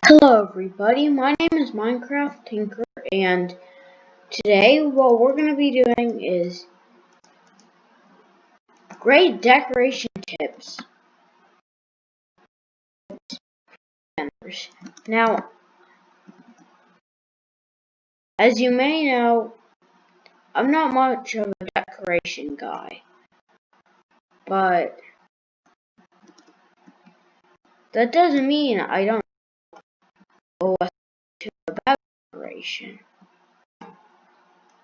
Hello everybody, my name is Minecraft Tinker, and today what we're going to be doing is great decoration tips. Now, as you may know, I'm not much of a decoration guy, but that doesn't mean I don't know what to about decoration.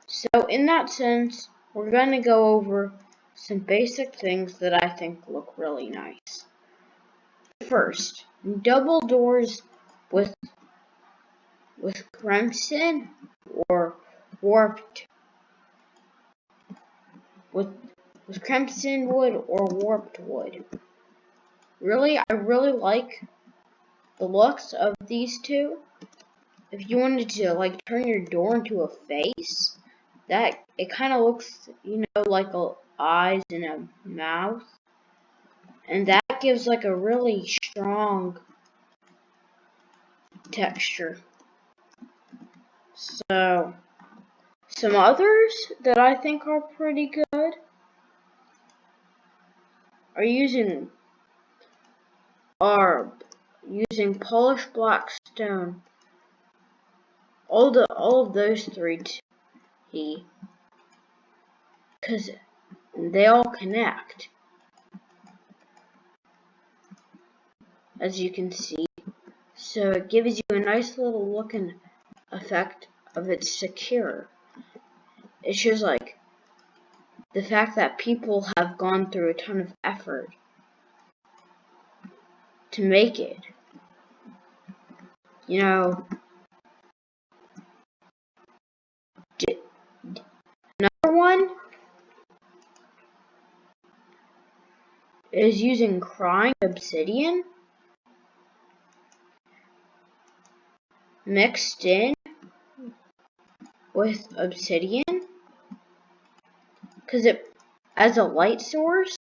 So in that sense, we're going to go over some basic things that I think look really nice. First, double doors with crimson or warped with crimson wood or warped wood. I really like the looks of these two. If you wanted to like turn your door into a face, that it kind of looks, like eyes and a mouth, and that gives like a really strong texture. So some others that I think are pretty good are using polished black stone. All of those three, because they all connect, as you can see. So it gives you a nice little looking effect of it's secure. It shows like the fact that people have gone through a ton of effort to make it. Another one is using crying obsidian mixed in with obsidian, because it as a light source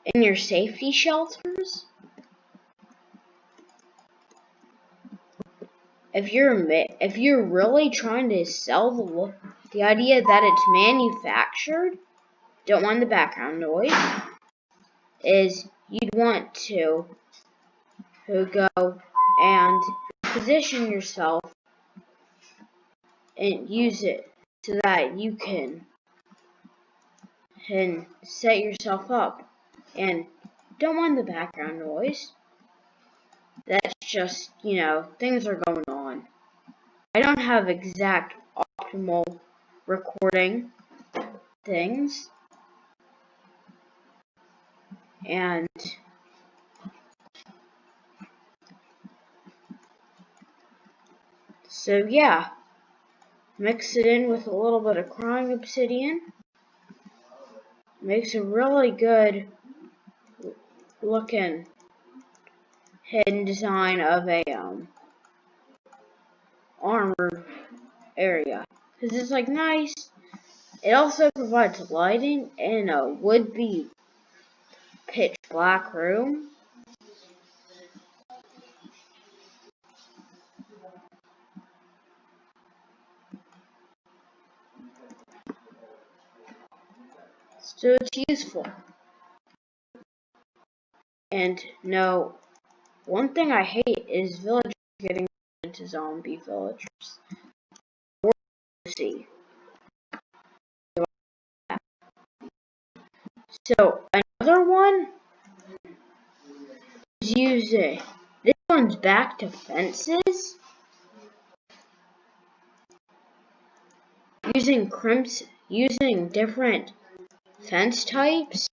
in your safety shelters. If you're really trying to sell the idea that it's manufactured, don't mind the background noise, is you'd want to go and position yourself and use it so that you can set yourself up. And don't mind the background noise. That's just, things are going on. I don't have exact optimal recording things. And so yeah, mix it in with a little bit of crying obsidian. Makes a really good looking hidden design of a armored area, because it's like nice. It also provides lighting in a would-be pitch black room. So it's useful. And no, one thing I hate is villagers getting into zombie villagers. See. So another one is using, this one's back to fences. Using different fence types,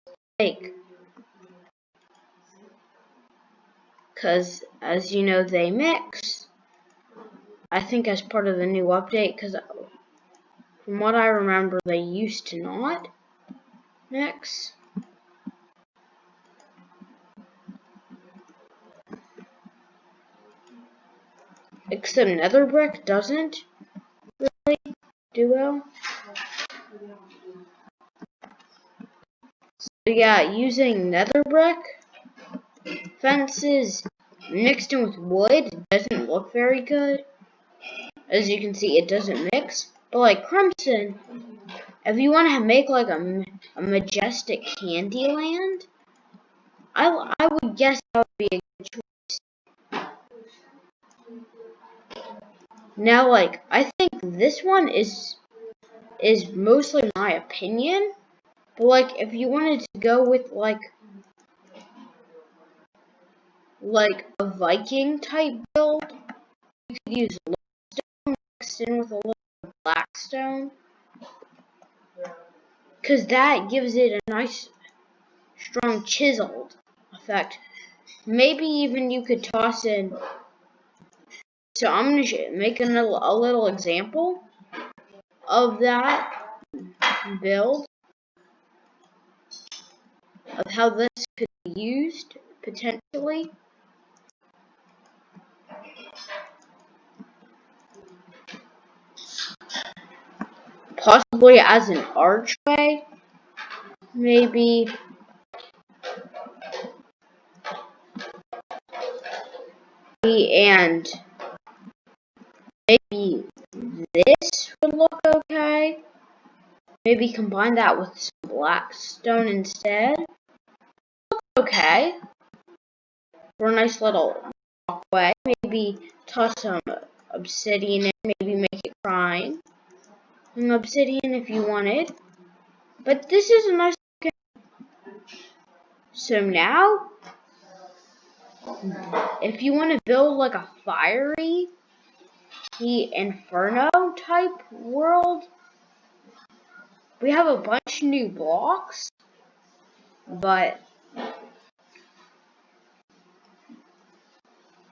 because as you know, they mix. I think as part of the new update, because from what I remember, they used to not mix. Except nether brick doesn't really do well. So yeah, using nether brick fences mixed in with wood, it doesn't look very good. As you can see, it doesn't mix. But like Crimson, if you want to make like a majestic Candyland, I would guess that would be a good choice. Now, like, I think this one is mostly my opinion. But like, if you wanted to go with like a Viking type build, you could use Loadstone mixed in with a little Blackstone, because that gives it a nice, strong chiseled effect. Maybe even you could toss in. So I'm gonna make a little example of that build, of how this could be used potentially. Possibly as an archway, maybe. And maybe this would look okay. Maybe combine that with some Blackstone instead. Okay. For a nice little walkway. Maybe toss some obsidian in. Maybe make it crying. Some obsidian if you wanted. But this is a nice looking. So now, if you want to build like a fiery Inferno type world, we have a bunch of new blocks, but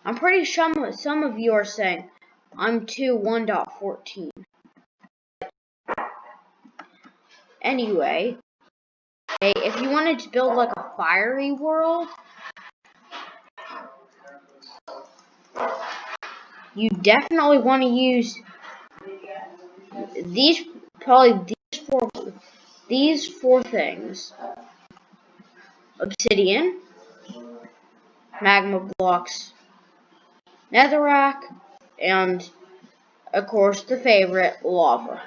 I'm pretty sure some of you are saying I'm too 1.14. Anyway, if you wanted to build like a fiery world, you definitely want to use these four things: obsidian, magma blocks, netherrack, and of course the favorite, lava.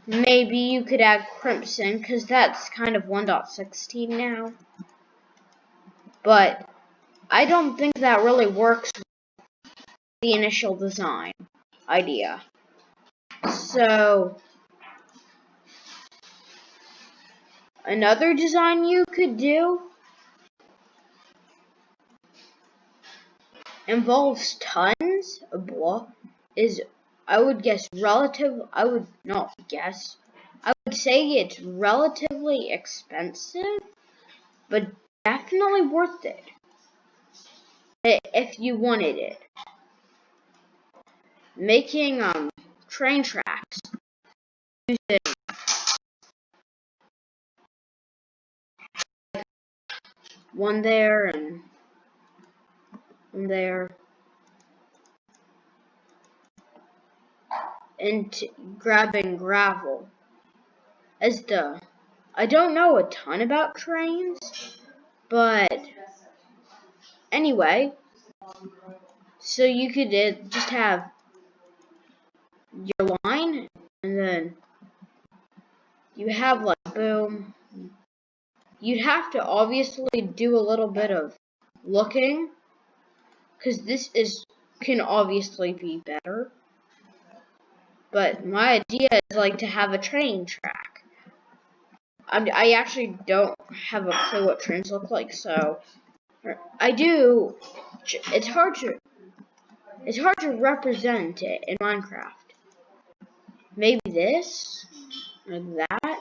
Maybe you could add crimson, because that's kind of 1.16 now. But I don't think that really works with the initial design idea. So another design you could do involves tons of block. I would say it's relatively expensive, but definitely worth it if you wanted it. Making train tracks using one there and one there, and grabbing gravel as I don't know a ton about trains, but anyway, so you could just have your line, and then you have like boom. You'd have to obviously do a little bit of looking, because can obviously be better. But my idea is like to have a train track. I actually don't have a clue what trains look like, so I do. It's hard to represent it in Minecraft. Maybe this, like that.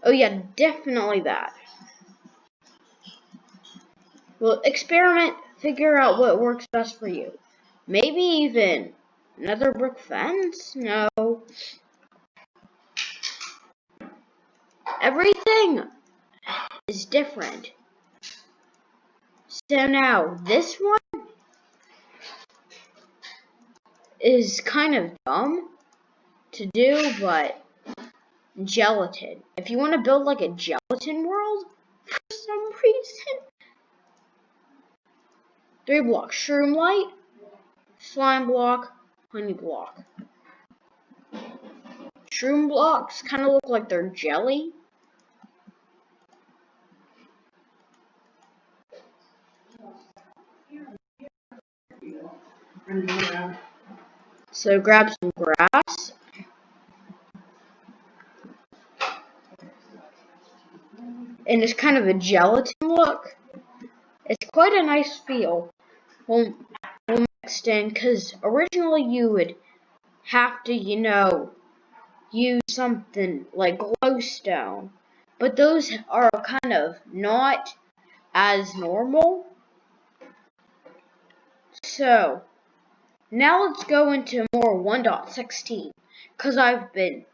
Oh yeah, definitely that. Well, experiment, figure out what works best for you. Maybe even another brick fence? No. Everything is different. So now, this one is kind of dumb to do, but gelatin. If you want to build like a gelatin world, for some reason, 3 blocks. Shroom light, slime block, honey block. Shroom blocks kind of look like they're jelly. So grab some grass. And it's kind of a gelatin look. It's quite a nice feel when mixed in, because originally you would have to, use something like glowstone. But those are kind of not as normal. So, now let's go into more 1.16, because I've been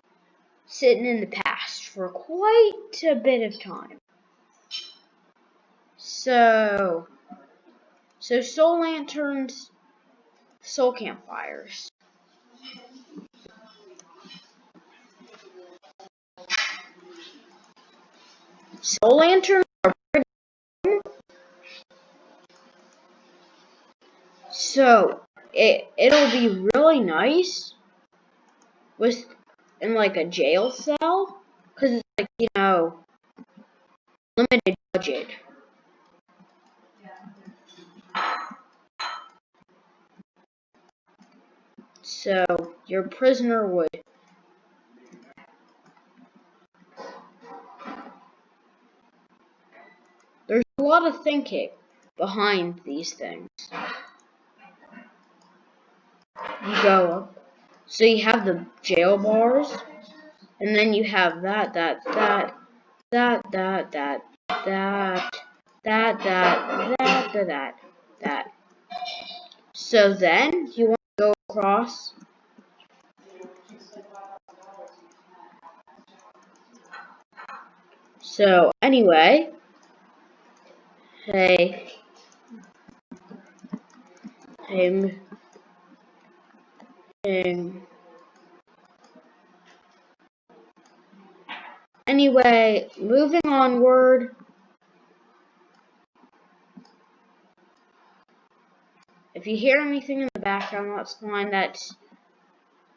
sitting in the past for quite a bit of time. So soul lanterns, soul campfires. Soul lanterns are pretty cool. So it'll be really nice in like a jail cell, because it's like, limited budget. So your prisoner would there's a lot of thinking behind these things. You go up. So you have the jail bars, and then you have that. So then you want to go across. So anyway, hey. Anyway, moving onward. If you hear anything in the background, that's fine. That's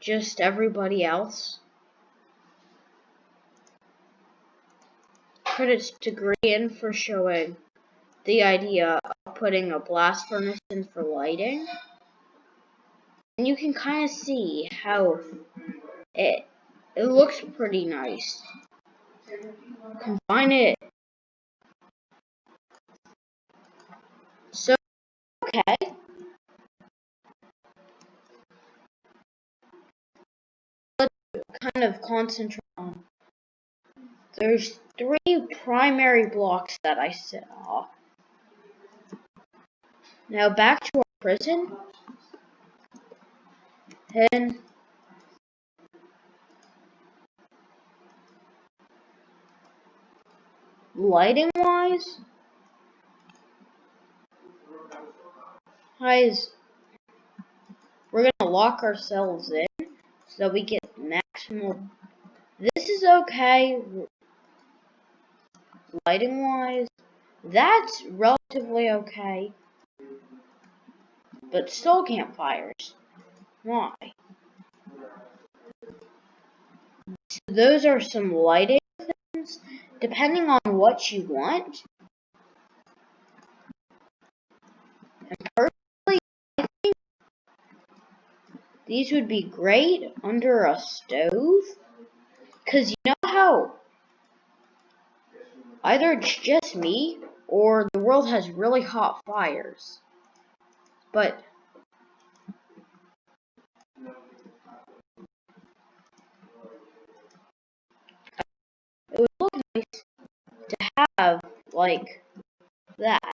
just everybody else. Credits to Green for showing the idea of putting a blast furnace in for lighting. And you can kind of see how it looks pretty nice. Combine it. So, okay. Let's kind of concentrate on. There's 3 primary blocks that I saw. Now back to our prison. And lighting wise, guys, we're gonna lock ourselves in so that we get maximum. This is okay. Lighting wise, that's relatively okay. But soul campfires, why? So those are some lighting things, depending on what you want. And personally, I think these would be great under a stove, because you know how either it's just me or the world has really hot fires. But it would look nice to have like that.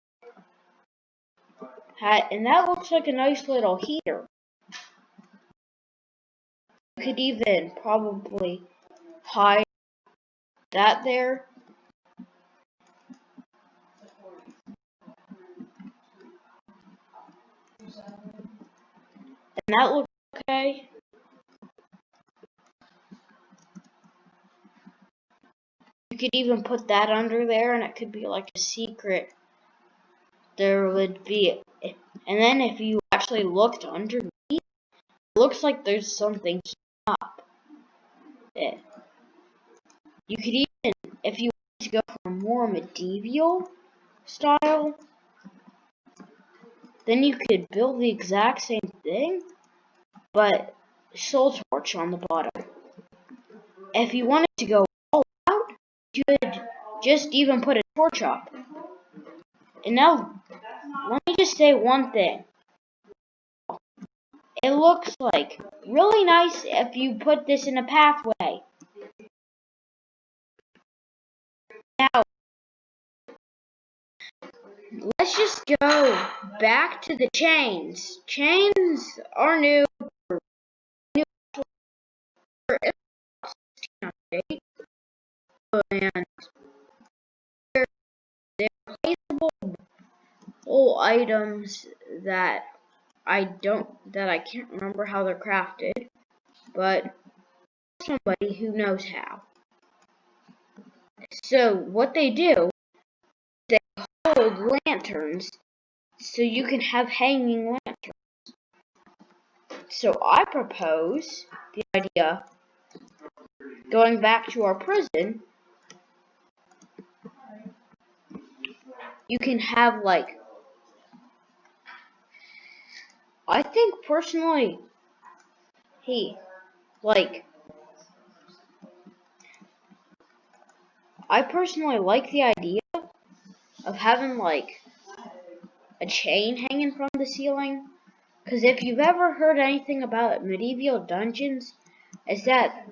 And that looks like a nice little heater. You could even probably hide that there. And that looks okay. You could even put that under there, and it could be like a secret there would be, and then if you actually looked underneath, it looks like there's something up. You could even, if you wanted to go for more medieval style, then you could build the exact same thing, but soul torch on the bottom. If you wanted to go all out, you could just even put a torch up. And now, let me just say one thing. It looks like really nice if you put this in a pathway. Now, let's just go back to the chains. Chains are new. And they're placeable items that I can't remember how they're crafted, but somebody who knows how. So what they do, they hold lanterns so you can have hanging lanterns. So I propose the idea, going back to our prison, you can have I think personally, I personally like the idea of having a chain hanging from the ceiling. Because if you've ever heard anything about medieval dungeons, is that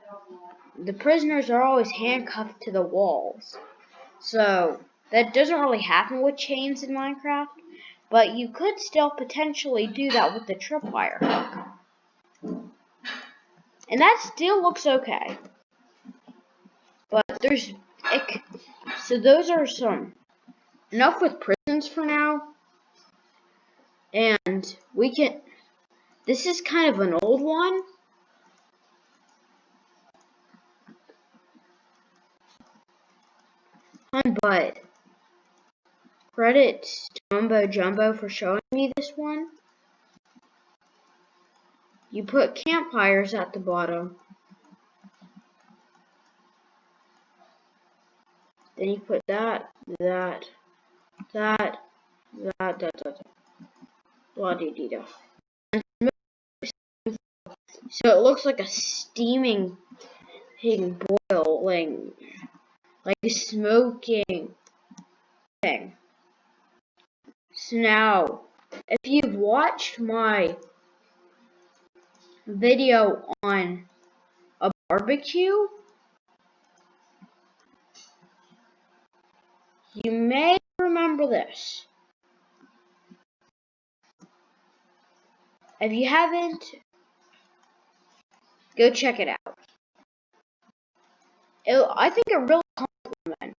the prisoners are always handcuffed to the walls. So that doesn't really happen with chains in Minecraft, but you could still potentially do that with the tripwire hook. And that still looks okay. But so those are enough with prisons for now. And this is kind of an old one. But credit to Mumbo Jumbo for showing me this one. You put campfires at the bottom. Then you put that, blah dee dee da. So it looks like a steaming, boiling, like a smoking thing. So now, if you've watched my video on a barbecue, you may remember this. If you haven't, go check it out. I think it really compliments.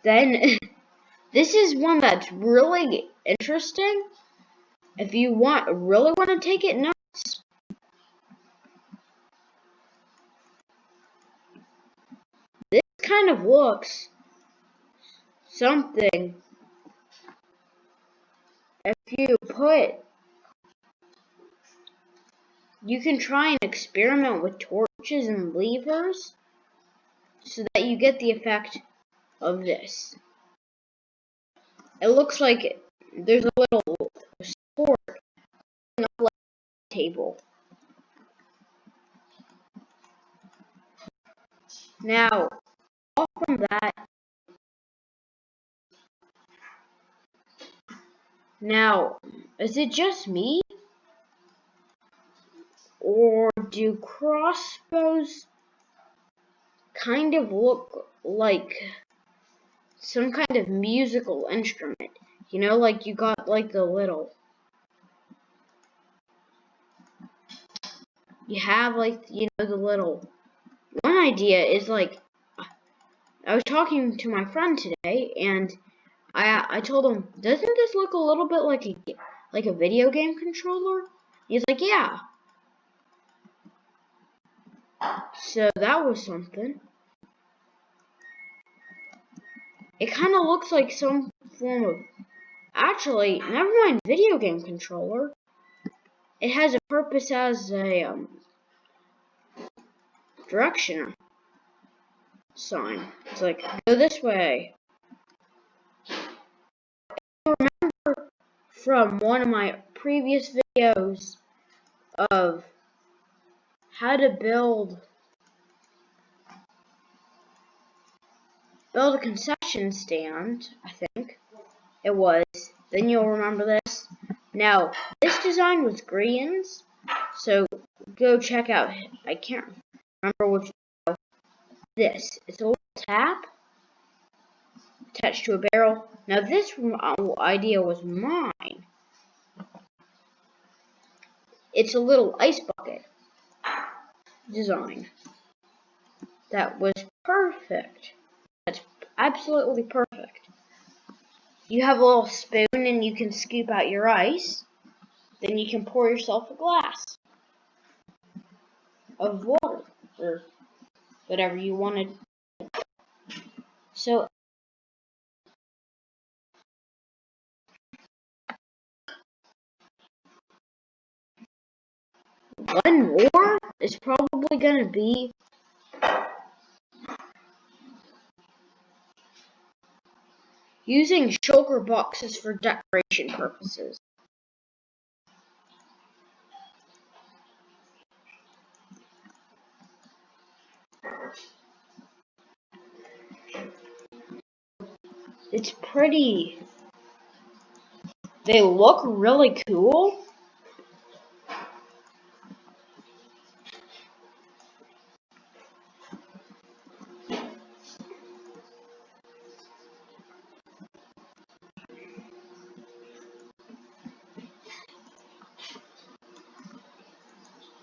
Then, this is one that's really interesting. If you really want to take it nuts, this kind of looks something. If you can try and experiment with torches and levers so that you get the effect of this. It looks like there's a little support on the table. Now, off from that, is it just me? Or do crossbows kind of look like some kind of musical instrument? You know, like you got the little. You have the little. One idea is I was talking to my friend today, and I told him, doesn't this look a little bit like a video game controller? He's like, yeah. So that was something. It kind of looks like some form of... Actually, never mind video game controller. It has a purpose as a direction sign. It's like, go this way. I remember from one of my previous videos of how to build a concession stand, I think it was. Then you'll remember this. Now, this design was Grian's, so go check out. I can't remember which. This. It's a little tap attached to a barrel. Now, this idea was mine. It's a little ice bucket design. That was perfect. That's absolutely perfect. You have a little spoon and you can scoop out your ice. Then you can pour yourself a glass of water or whatever you wanted. So one more is probably going to be using shulker boxes for decoration purposes. It's pretty. They look really cool.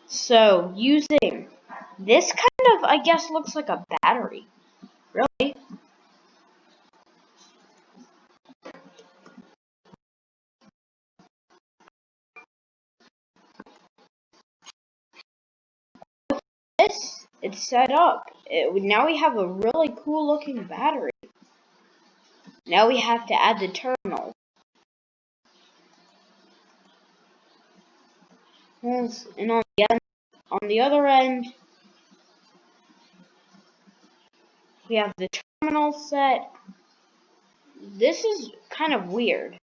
So using this kind of, I guess, looks like a battery. Really? This, it's set up. Now we have a really cool looking battery. Now we have to add the terminal. And on the other end, we have the terminal set. This is kind of weird.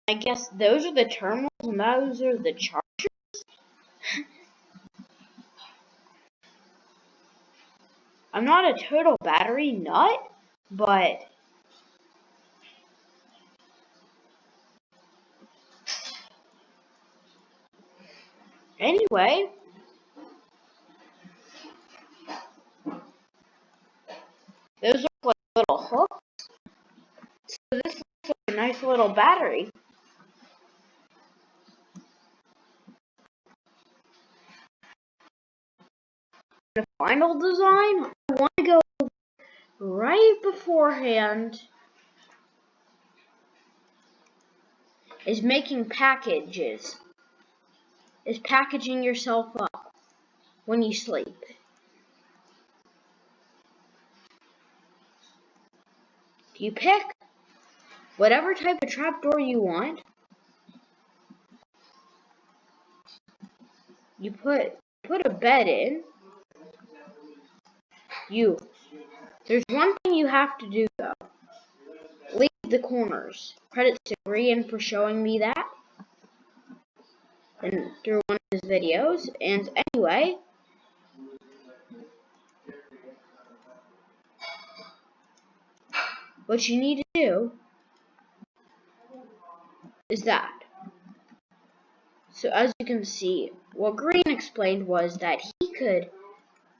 I guess those are the terminals and those are the chargers. I'm not a total battery nut, but anyway, those look like little hooks. So this looks like a nice little battery. The final design, I want to go right beforehand is making packages. Is packaging yourself up when you sleep. You pick whatever type of trapdoor you want. You put a bed in. There's one thing you have to do though. Leave the corners. Credits to Grian for showing me that. And through one of his videos. And anyway, what you need to do is that. So as you can see, what Grian explained was that he could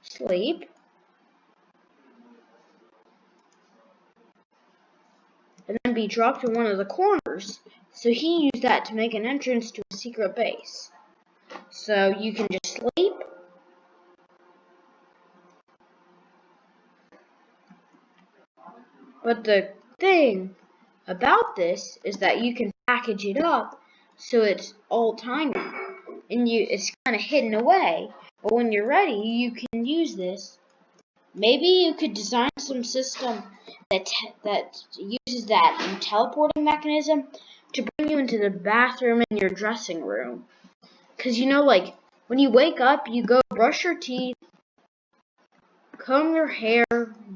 sleep and then be dropped in one of the corners. So he used that to make an entrance to a secret base. So you can just sleep. But the thing about this is that you can package it up so it's all tiny and it's kind of hidden away. But when you're ready, you can can use this, maybe you could design some system that uses that teleporting mechanism to bring you into the bathroom in your dressing room. Because like when you wake up, you go brush your teeth, comb your hair,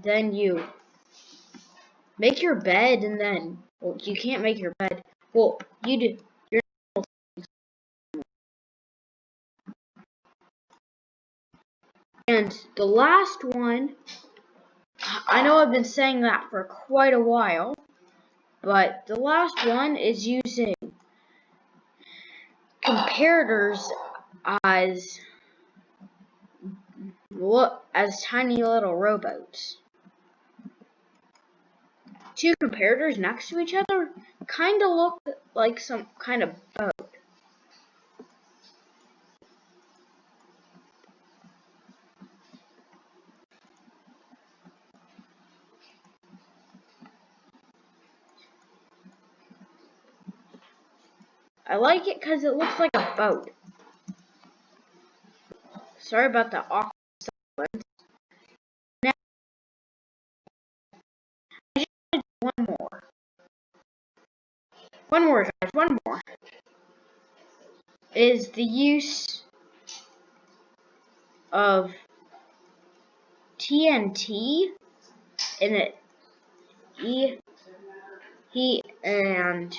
then you make your bed, and then, well, you can't make your bed. Well, you do. And the last one, I know I've been saying that for quite a while, but the last one is using comparators as tiny little rowboats. Two comparators next to each other kind of look like some kind of boat. I like it because it looks like a boat. Sorry about the awkward silence. Now, I just want to do one more. One more, guys, one more. Is the use of TNT in it. And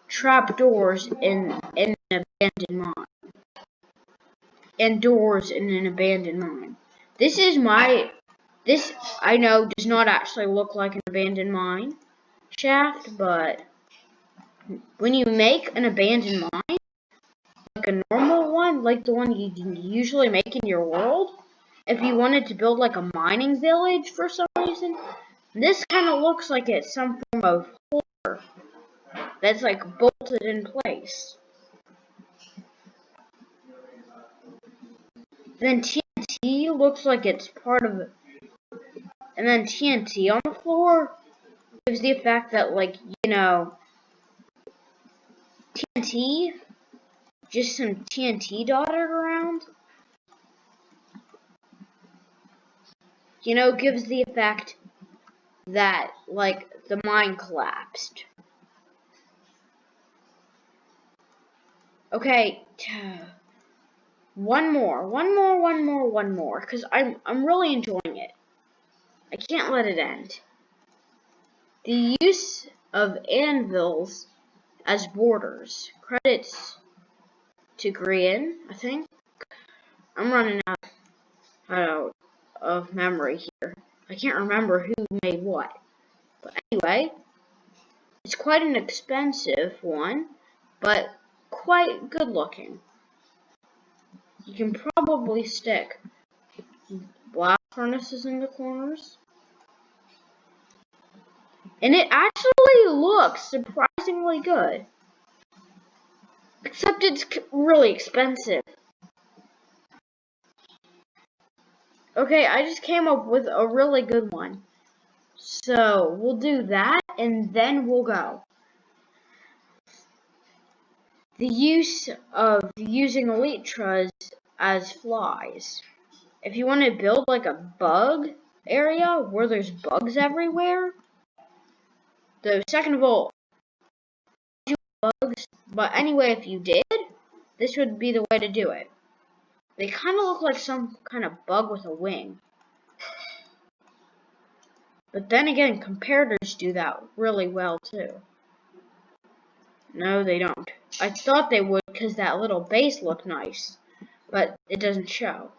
trapdoors in an abandoned mine. And doors in an abandoned mine. This I know does not actually look like an abandoned mine shaft, but when you make an abandoned mine, like a normal one, like the one you usually make in your world, if you wanted to build like a mining village for some reason, this kind of looks like it's some form of horror that's like bolted in place. Then TNT looks like it's part of it. And then TNT on the floor gives the effect that, like, TNT, just some TNT dotted around, gives the effect that, like, the mine collapsed. Okay, one more, because I'm really enjoying it. I can't let it end. The use of anvils as borders. Credits to Grian, I think. I'm running out of memory here. I can't remember who made what. But anyway, it's quite an expensive one, but quite good looking. You can probably stick blast furnaces in the corners. And it actually looks surprisingly good. Except it's really expensive. Okay, I just came up with a really good one. So, we'll do that, and then we'll go. The use of using elytras as flies. If you want to build like a bug area where there's bugs everywhere, though second of all, bugs, but anyway, if you did, this would be the way to do it. They kind of look like some kind of bug with a wing. But then again, comparators do that really well too. No, they don't. I thought they would because that little base looked nice, but it doesn't show.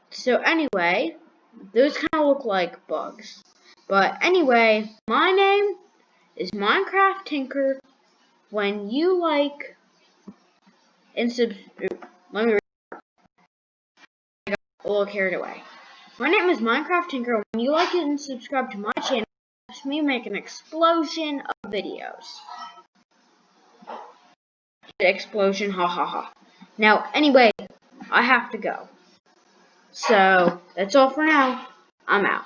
So anyway, those kind of look like bugs. But anyway, my name is Minecraft Tinker. When you like and let me I got a little carried away. My name is Minecraft Tinker. When you like it and subscribe to my channel, it helps me make an explosion of videos. Explosion, ha ha ha. Now, anyway, I have to go. So, that's all for now. I'm out.